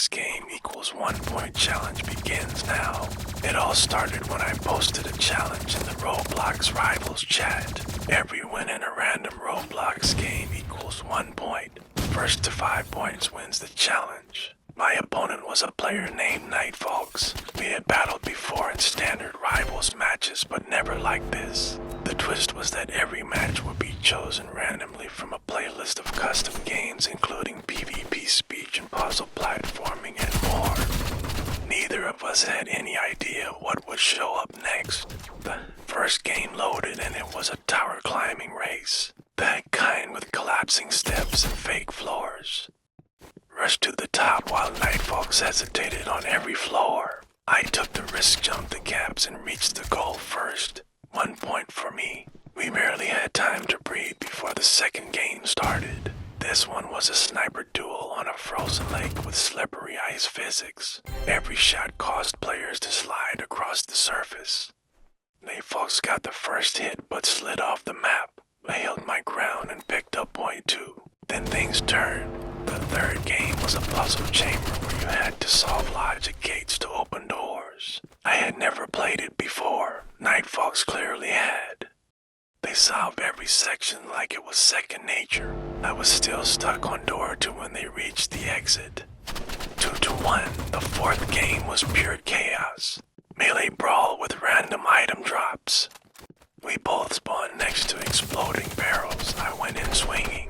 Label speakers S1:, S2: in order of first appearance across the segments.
S1: Roblox game equals 1 point challenge begins now. It all started when I posted a challenge in the Roblox Rivals chat. Every win in a random Roblox game equals 1 point. First to 5 points wins the challenge. My opponent was a player named Nightfox. We had battled before in standard Rivals matches, but never like this. The twist was that every match would be chosen randomly from a playlist of custom games including PvP, speech and puzzle platforming and more. Neither of us had any idea what would show up next. The first game loaded and it was a tower climbing race. That kind with collapsing steps and fake floors. Rushed to the top while Nightfox hesitated on every floor. I took the risk, jumped the gaps and reached the goal first. 1 point for me. We barely had time to breathe before the second game started. This one was a sniper duel on a frozen lake with slippery ice physics. Every shot caused players to slide across the surface. Nightfox got the first hit but slid off the map. I held my ground and picked up point 2. Then things turned. The third game was a puzzle chamber where you had to solve logic gates to open doors. I had never played it before. Nightfox clearly had. They solved every section like it was second nature. I was still stuck on door 2 when they reached the exit. 2-1, the fourth game was pure chaos. Melee brawl with random item drops. We both spawned next to exploding barrels. I went in swinging.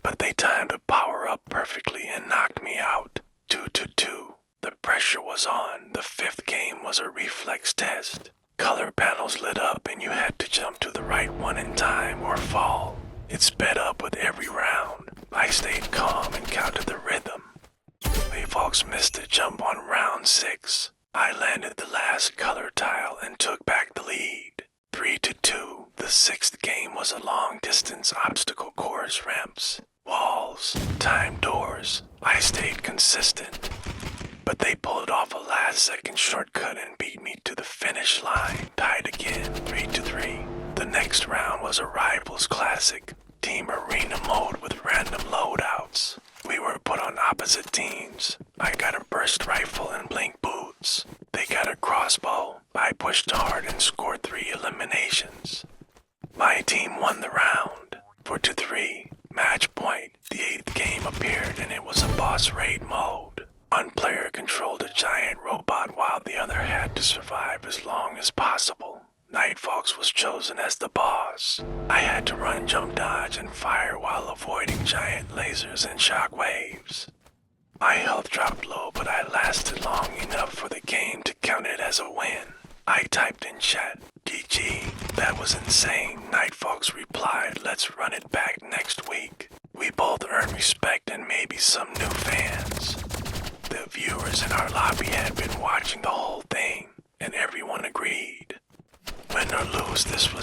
S1: But they timed a power up perfectly and knocked me out. 2-2. The pressure was on. The fifth game was a reflex test. Color panels lit up and you had to jump to the right one in time or fall. It sped up with every round. I stayed calm and counted the rhythm. Nightfox missed a jump on round 6. I landed the last color tile and took back the lead. 3-2. The sixth game was a long distance obstacle course, ramps, walls, timed doors. I stayed consistent. But they pulled off a last-second shortcut and beat me to the finish line, tied again, 3-3. The next round was a Rivals Classic, Team Arena mode with random loadouts. We were put on opposite teams. I got a burst rifle and blink boots. They got a crossbow. I pushed hard and scored 3 eliminations. My team won the round, 4-3. Match point. The 8th game appeared and it was a boss raid mode. One player controlled a giant robot while the other had to survive as long as possible. Nightfox was chosen as the boss. I had to run, jump, dodge, and fire while avoiding giant lasers and shock waves. My health dropped low, but I lasted long enough for the game to count it as a win. I typed in chat, GG, that was insane. Nightfox replied, let's run it back next week. We both earned respect and maybe some new fans. The viewers in our lobby had been watching the whole thing, and everyone agreed. Win or lose, this was